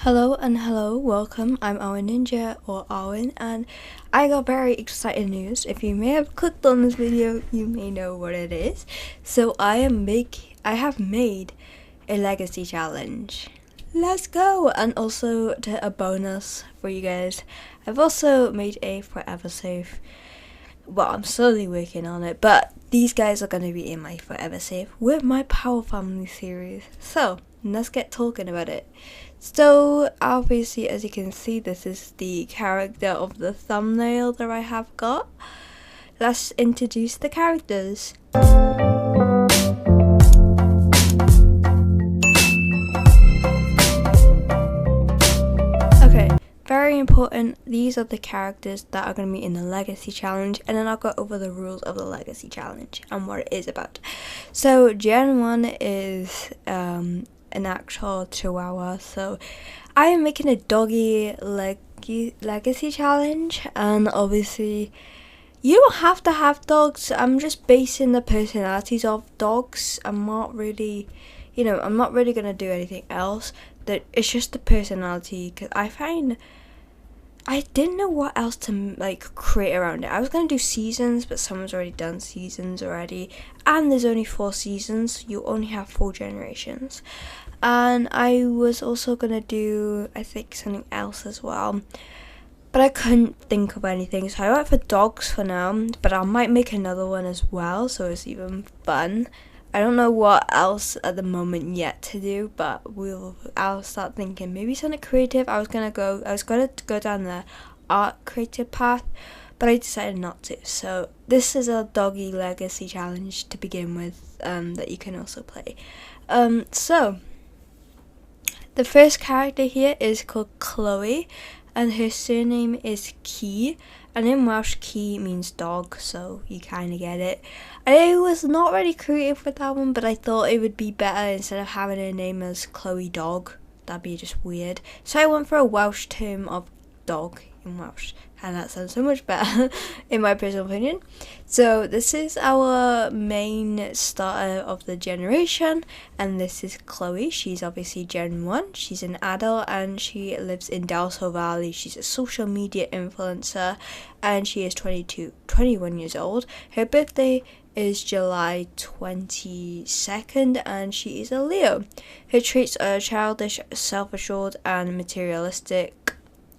Hello, welcome. I'm ArwenNinja or Arwen, and I got very exciting news. If you may have clicked on this video, you may know what it is. So I have made a legacy challenge. Let's go! And also a bonus for you guys. I've also made a forever safe. Well, I'm slowly working on it, but these guys are going to be in my forever safe with my Power Family series. So let's get talking about it. So obviously, as you can see, this is the character of the thumbnail that I have got. Let's introduce the characters. Okay, very important, these are the characters that are going to be in the legacy challenge, and then I'll go over the rules of the legacy challenge and what it is about. So Gen 1 is an actual chihuahua, so I am making a doggy legacy challenge, and obviously you don't have to have dogs. I'm just basing the personalities of dogs. I'm not really gonna do anything else. That it's just the personality, because I didn't know what else to create around it. I was gonna do seasons, but someone's already done seasons already, and there's only 4 seasons. You only have 4 generations. And I was also gonna do, I think, something else as well, but I couldn't think of anything, so I went for dogs for now. But I might make another one as well, so it's even fun. I don't know what else at the moment yet to do, but I'll start thinking maybe something creative. I was gonna go down the art creative path, but I decided not to. So this is a doggy legacy challenge to begin with, that you can also play. So the first character here is called Chloe, and her surname is Key, and in Welsh Key means dog, so you kind of get it. I was not really creative with that one, but I thought it would be better instead of having her name as Chloe Dog. That'd be just weird. So I went for a Welsh term of dog in Welsh, and that sounds so much better in my personal opinion. So this is our main starter of the generation, and this is Chloe. She's obviously Gen 1. She's an adult and she lives in Dalso Valley. She's a social media influencer, and she is 21 years old. Her birthday is July 22nd, and she is a Leo. Her traits are childish, self-assured, and materialistic.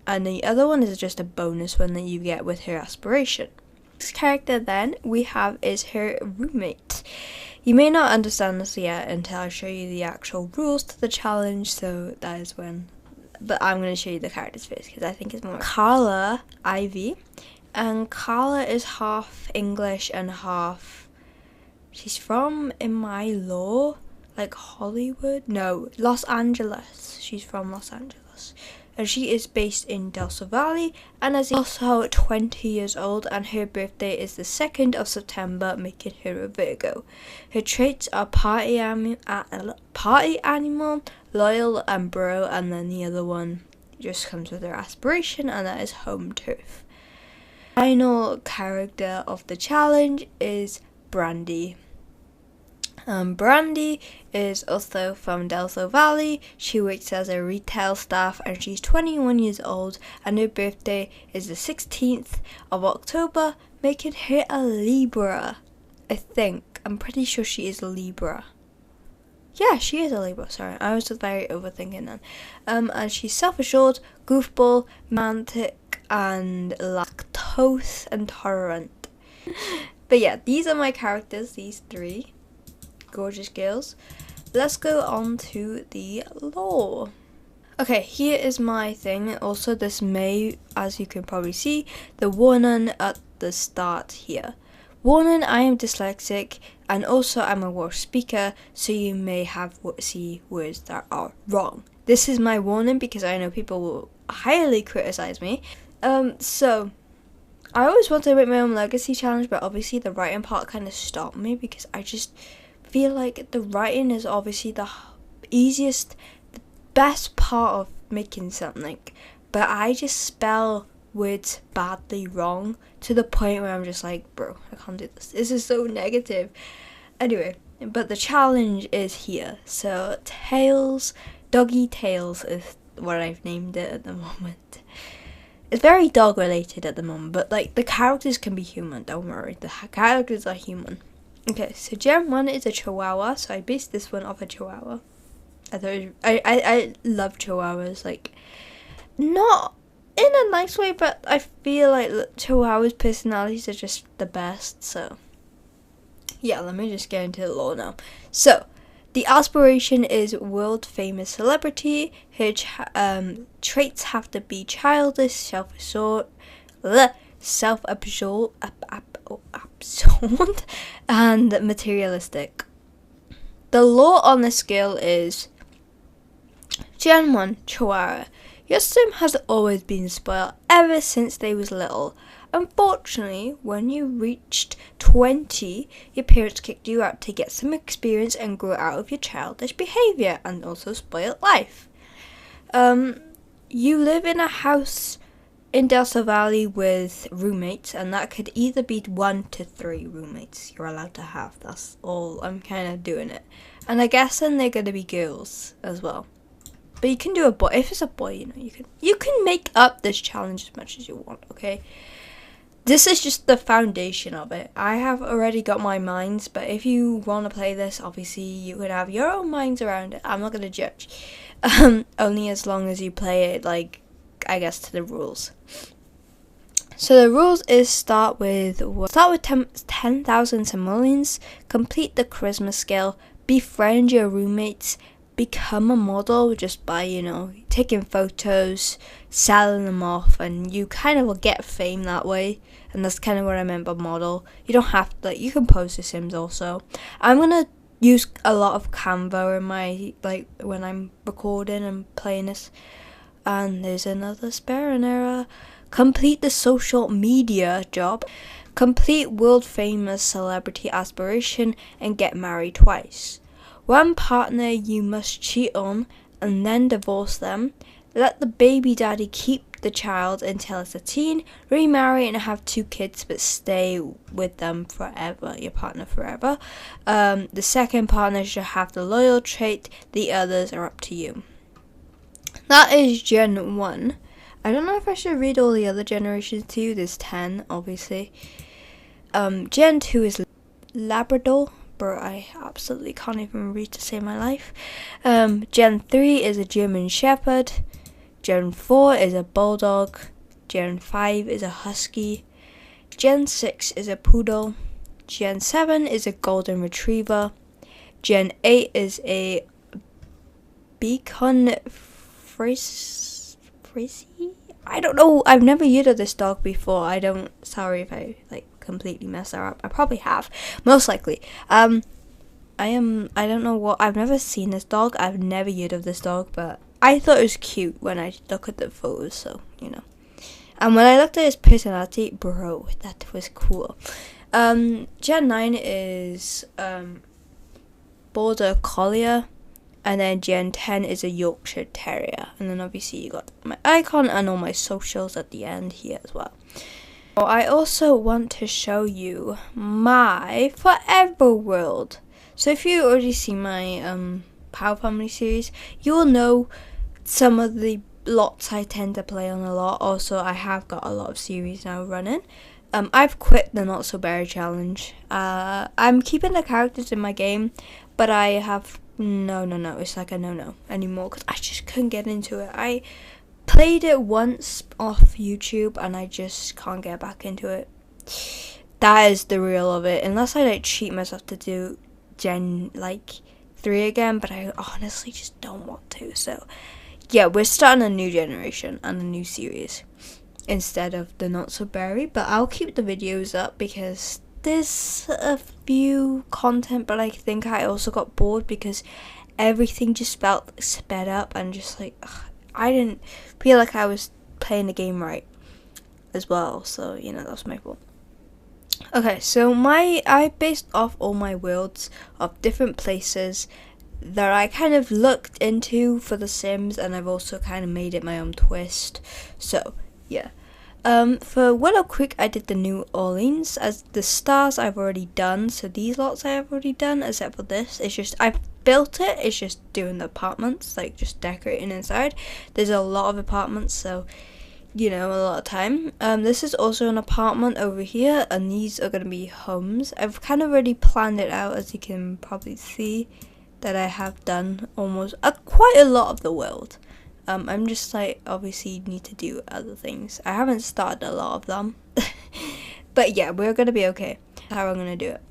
And the other one is just a bonus one that you get with her aspiration. Next character then we have is her roommate. You may not understand this yet until I show you the actual rules to the challenge, so that is when. But I'm going to show you the characters first because I think it's more. Carla Ivy, and Carla is half English and half. She's from, in my law, like Hollywood? No, Los Angeles. She's from Los Angeles. And she is based in Dalso Valley, and is also 20 years old, and her birthday is the 2nd of September, making her a Virgo. Her traits are party animal, loyal, and bro, and then the other one just comes with her aspiration, and that is home turf. Final character of the challenge is Brandy. Brandy is also from Dalso Valley. She works as a retail staff, and she's 21 years old, and her birthday is the 16th of October, making her a Libra. I'm pretty sure she is a Libra. Yeah, she is a Libra, sorry. I was just very overthinking then. And she's self-assured, goofball, romantic, and lactose intolerant. But yeah, these are my characters, these 3 gorgeous girls. Let's go on to the lore. Okay, here is my thing. Also, this may, as you can probably see, the warning at the start here. Warning, I am dyslexic, and also I'm a Welsh speaker, so you may see words that are wrong. This is my warning because I know people will highly criticize me. So I always wanted to make my own legacy challenge, but obviously the writing part kind of stopped me because I just feel like the writing is obviously the easiest, the best part of making something, but I just spell words badly wrong to the point where I'm just like, bro, I can't do this is so negative. Anyway, but the challenge is here. So Tails, Doggy Tails is what I've named it at the moment. It's very dog related at the moment, but like the characters can be human, don't worry, the characters are human. Okay, so Gen 1 is a Chihuahua, so I based this one off a Chihuahua. I love Chihuahuas, like, not in a nice way, but I feel like Chihuahuas' personalities are just the best, so yeah, let me just get into the lore now. So, the aspiration is world famous celebrity. Her traits have to be childish, self-absorbed, and materialistic. The lore on the scale is Gen 1 Chihuahua. Your sim has always been spoiled ever since they was little. Unfortunately, when you reached 20, your parents kicked you out to get some experience and grow out of your childish behaviour and also spoiled life. You live in a house in Delta Valley with roommates, and that could either be 1 to 3 roommates you're allowed to have. That's all. I'm kind of doing it. And I guess then they're going to be girls as well. But you can do a boy. If it's a boy, you know, you can make up this challenge as much as you want, okay? This is just the foundation of it. I have already got my minds, but if you want to play this, obviously you can have your own minds around it. I'm not going to judge. Only as long as you play it, like, I guess, to the rules. So the rules is start with 10,000 simoleons, complete the charisma skill, befriend your roommates, become a model just by, you know, taking photos, selling them off, and you kind of will get fame that way. And that's kind of what I meant by model. You don't have to, like, you can post the sims also. I'm gonna use a lot of Canva in my, like, when I'm recording and playing this. And there's another spelling error. Complete the social media job, complete world famous celebrity aspiration, and get married twice. One partner you must cheat on and then divorce them. Let the baby daddy keep the child until it's a teen. Remarry and have 2 kids, but stay with them forever, your partner forever. The second partner should have the loyal trait. The others are up to you. That is Gen 1. I don't know if I should read all the other generations to you. There's 10, obviously. Gen 2 is Labrador. Bro, I absolutely can't even read to save my life. Gen 3 is a German Shepherd. Gen 4 is a Bulldog. Gen 5 is a Husky. Gen 6 is a Poodle. Gen 7 is a Golden Retriever. Gen 8 is a Beacon Frizzy? I don't know. I've never used of this dog before. Sorry if I, like, completely messed that up. I probably have, most likely. I don't know what, I've never seen this dog. I've never heard of this dog, but I thought it was cute when I looked at the photos, so, you know. And when I looked at his personality, bro, that was cool. Gen 9 is Border Collie, and then Gen 10 is a Yorkshire Terrier. And then obviously you got my icon and all my socials at the end here as well. I also want to show you my Forever World. So if you already see my Power Family series, you will know some of the lots I tend to play on a lot. Also, I have got a lot of series now running. I've quit the Not So Berry Challenge. I'm keeping the characters in my game, but I have no, it's like a no anymore because I just couldn't get into it. I played it once off YouTube and I just can't get back into it. That is the real of it, unless I like cheat myself to do Gen 3 again, but I honestly just don't want to. So yeah, we're starting a new generation and a new series instead of the Not So Berry, but I'll keep the videos up because there's a few content, but I think I also got bored because everything just felt sped up and just like I didn't feel like I was playing the game right as well, so you know, that was my fault. Okay, so I based off all my worlds of different places that I kind of looked into for The Sims, and I've also kind of made it my own twist. So yeah, for Willow Creek I did the New Orleans. As the stars I've already done, so these lots I have already done, except for this. It's just I've built it. It's just doing the apartments, like just decorating inside. There's a lot of apartments, so you know, a lot of time. This is also an apartment over here, and these are going to be homes. I've kind of already planned it out, as you can probably see that I have done almost quite a lot of the world. I'm just like, obviously need to do other things. I haven't started a lot of them. But yeah, we're going to be okay. How I'm going to do it.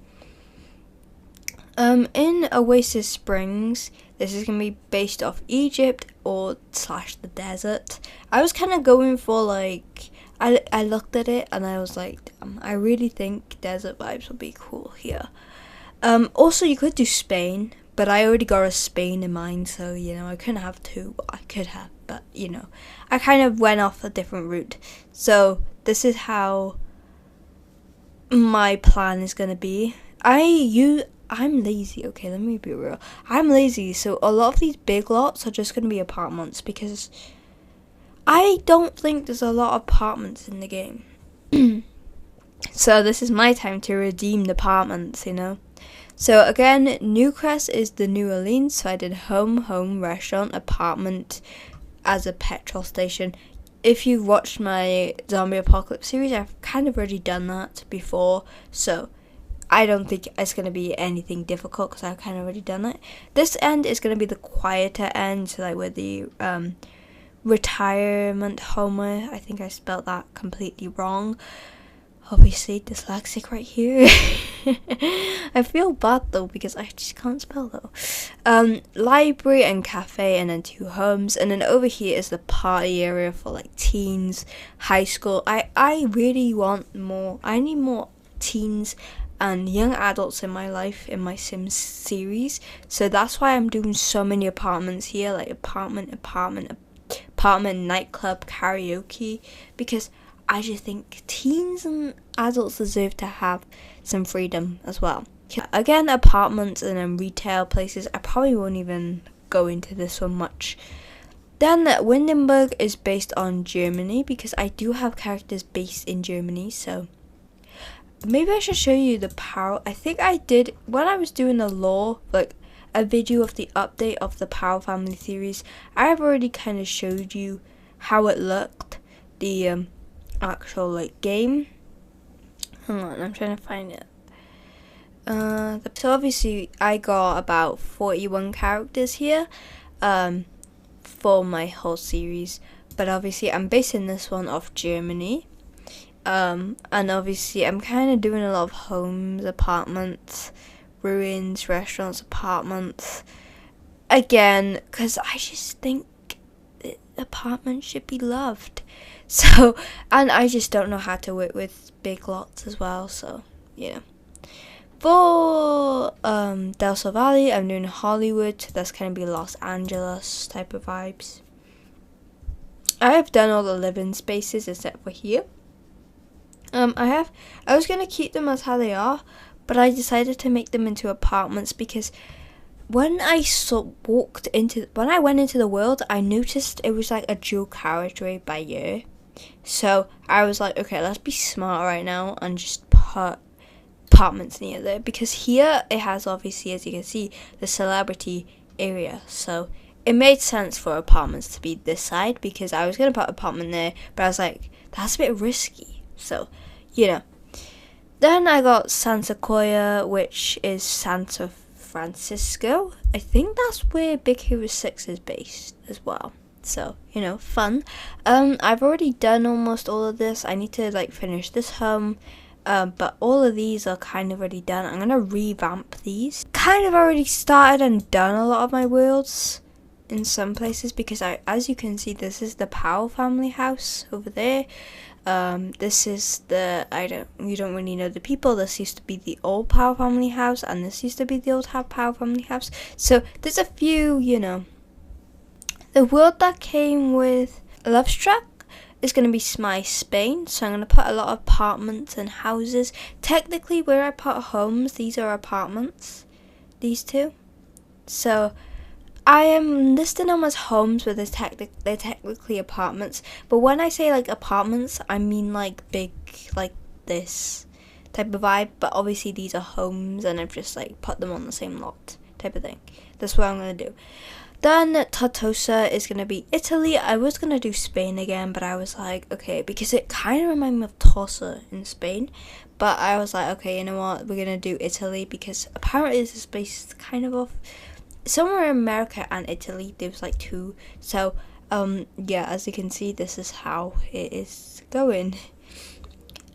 In Oasis Springs, this is going to be based off Egypt or / the desert. I was kind of going for like, I looked at it and I was like, damn, I really think desert vibes would be cool here. Also, you could do Spain, but I already got a Spain in mind, so, you know, I couldn't have two. I could have, but, you know, I kind of went off a different route. So, this is how my plan is going to be. I'm lazy, okay, let me be real. I'm lazy, so a lot of these big lots are just going to be apartments, because I don't think there's a lot of apartments in the game. So this is my time to redeem the apartments, you know. So again, Newcrest is the New Orleans, so I did home, restaurant, apartment as a petrol station. If you've watched my Zombie Apocalypse series, I've kind of already done that before, so I don't think it's going to be anything difficult because I've kind of already done it. This end is going to be the quieter end, so like where the retirement home, I think I spelled that completely wrong. Obviously dyslexic right here. I feel bad though because I just can't spell though. Library and cafe, and then 2 homes, and then over here is the party area for like teens, high school. I really want more. I need more teens and young adults in my life in my Sims series, so that's why I'm doing so many apartments here, like apartment, nightclub, karaoke, because I just think teens and adults deserve to have some freedom as well. Again, apartments and then retail places. I probably won't even go into this one much. Then Windenburg is based on Germany, because I do have characters based in Germany, so maybe I should show you the power. I think I did, when I was doing the lore, like a video of the update of the Power Family series, I have already kind of showed you how it looked, the actual like game. Hang on, I'm trying to find it. So obviously I got about 41 characters here for my whole series, but obviously I'm basing this one off Germany. And obviously I'm kind of doing a lot of homes, apartments, ruins, restaurants, apartments. Again, because I just think apartments should be loved. So, and I just don't know how to work with big lots as well, so, you know. For Del Sol Valley, I'm doing Hollywood. That's going to be Los Angeles type of vibes. I have done all the living spaces except for here. I was going to keep them as how they are, but I decided to make them into apartments because when I went into the world, I noticed it was like a dual carriageway by year. So I was like, okay, let's be smart right now and just put apartments near there, because here it has, obviously, as you can see, the celebrity area. So it made sense for apartments to be this side, because I was going to put an apartment there, but I was like, that's a bit risky. So, you know. Then I got San Sequoia, which is Santa Francisco. I think that's where Big Hero 6 is based as well. So, you know, fun. I've already done almost all of this. I need to like finish this home. But all of these are kind of already done. I'm gonna revamp these. Kind of already started and done a lot of my worlds in some places, because as you can see, this is the Powell family house over there. This is you don't really know the people. This used to be the old Powell family house, and this used to be the old Powell family house. So there's a few, you know. The world that came with Lovestruck is going to be my Spain, so I'm going to put a lot of apartments and houses. Technically, where I put homes, these are apartments, these two. So I am listing them as homes, but they're technically apartments. But when I say like apartments, I mean like big, like this type of vibe. But obviously these are homes, and I've just like put them on the same lot type of thing. That's what I'm gonna do. Then Tartosa is gonna be Italy. I was gonna do Spain again, but I was like, okay, because it kind of reminded me of Tossa in Spain. But I was like, okay, you know what? We're gonna do Italy because apparently this is based kind of off somewhere in America and Italy. There was like two. So yeah, as you can see, this is how it is going.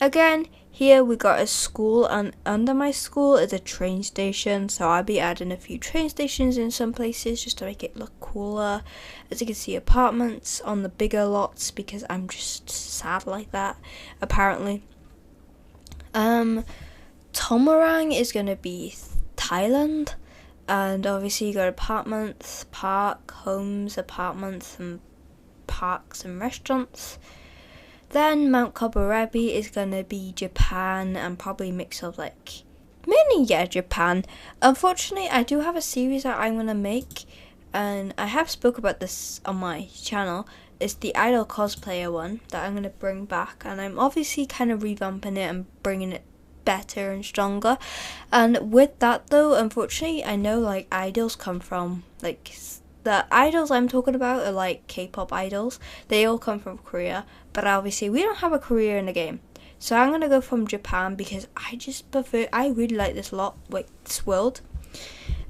Again, here we got a school, and under my school is a train station, so I'll be adding a few train stations in some places just to make it look cooler. As you can see, apartments on the bigger lots because I'm just sad like that, apparently. Tomarang is gonna be Thailand, and obviously you got apartments, homes, apartments, and parks and restaurants. Then Mount Kobarebi is gonna be Japan, and probably mix of like mainly Japan. Unfortunately, I do have a series that I'm gonna make, and I have spoke about this on my channel. It's the idol cosplayer one that I'm gonna bring back, and I'm obviously kind of revamping it and bringing it better and stronger. And with that though, unfortunately, I know like idols come from like the idols I'm talking about are like K-pop idols. They all come from Korea, but obviously we don't have a Korea in the game. So I'm gonna go from Japan because I really like this world,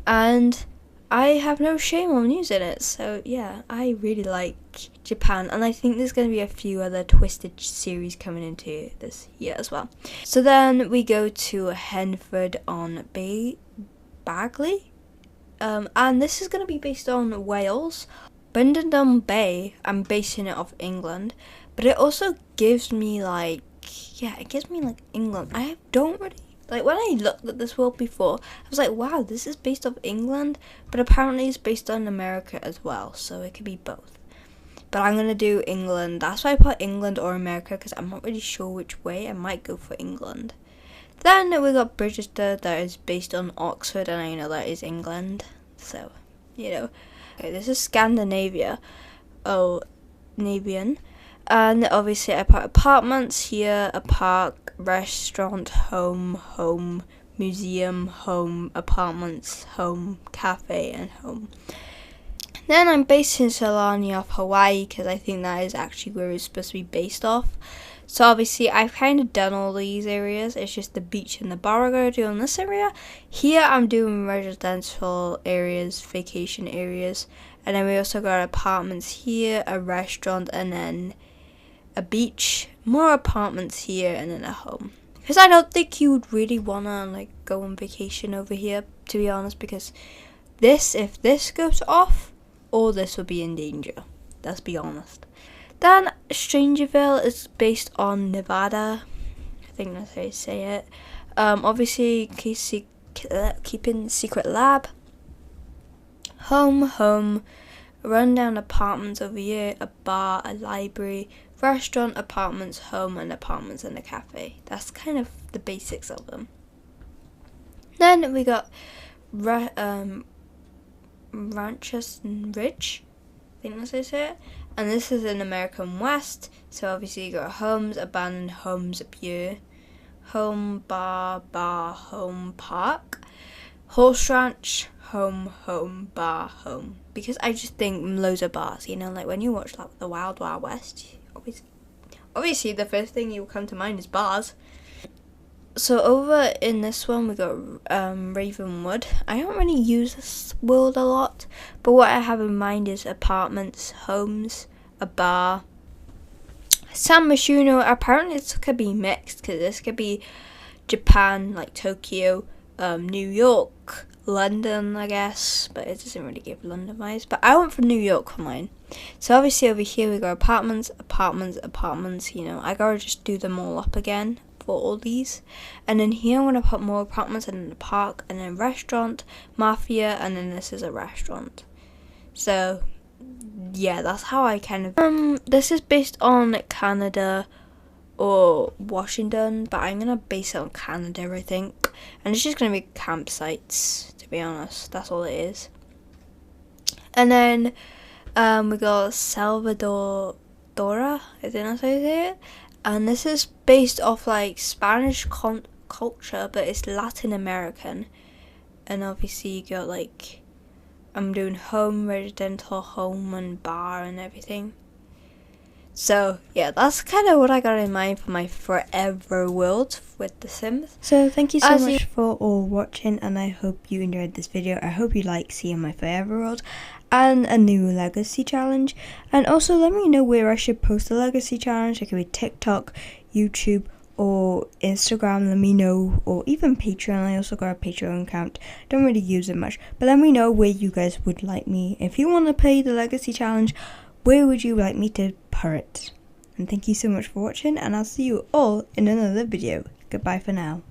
and I have no shame on using it. So yeah, I really like Japan, and I think there's gonna be a few other Twisted series coming into this year as well. So then we go to Henford on Bagley. And this is going to be based on Wales. Brendam Bay, I'm basing it off England, but it also gives me like, England. I don't really, like when I looked at this world before, I was like, wow, this is based off England, but apparently it's based on America as well, so it could be both. But I'm going to do England. That's why I put England or America, because I'm not really sure which way. I might go for England. Then we got Bridgester, that is based on Oxford, and I know that is England. So, you know. Okay, this is Scandinavia. Navian. And obviously I put apartments here, a park, restaurant, home, museum, home, apartments, home, cafe, and home. Then I'm based in Solani off Hawaii, because I think that is actually where it's supposed to be based off. So obviously I've kind of done all these areas. It's just the beach and the bar I'm going to do in this area. Here I'm doing residential areas, vacation areas. And then we also got apartments here, a restaurant, and then a beach. More apartments here, and then a home. Because I don't think you would really want to like go on vacation over here, to be honest. Because if this goes off, all this will be in danger. Let's be honest. Then Strangerville is based on Nevada. I think that's how you say it. Obviously, keeping secret lab. Home. Rundown apartments over here. A bar, a library, restaurant, apartments, home, and apartments and a cafe. That's kind of the basics of them. Then we got Ranches Ridge. I think that's how you say it. And this is in American West, so obviously you got homes, abandoned homes up here, home, bar, home, park, horse ranch, home, bar, home. Because I just think loads of bars, you know, like when you watch like the Wild Wild West, obviously the first thing you will come to mind is bars. So over in this one we got Ravenwood. I don't really use this world a lot, but what I have in mind is apartments, homes, a bar. San Myshuno, apparently this could be mixed, because this could be Japan, like Tokyo, New York, London, I guess, but it doesn't really give London vibes. But I went for New York for mine. So obviously over here we got apartments, you know, I gotta just do them all up again for all these. And then here I'm going to put more apartments, and then a park, and then a restaurant, mafia, and then this is a restaurant. So yeah, that's how I kind of this is based on Canada or Washington, but I'm going to base it on Canada, I think. And it's just going to be campsites, to be honest. That's all it is. And then we got Salvador Dora, I think that's how you say it. And this is based off like Spanish culture, but it's Latin American. And obviously you got like I'm doing home, residential, home, and bar and everything. So yeah, that's kind of what I got in mind for my forever world with The Sims. So thank you so much for all watching, and I hope you enjoyed this video. I hope you like seeing my forever world and a new legacy challenge. And also let me know where I should post the legacy challenge. It could be TikTok, YouTube, or Instagram. Let me know, or even Patreon. I also got a Patreon account. Don't really use it much, but let me know where you guys would like me. If you want to play the legacy challenge, where would you like me to put it? And thank you so much for watching, and I'll see you all in another video. Goodbye for now.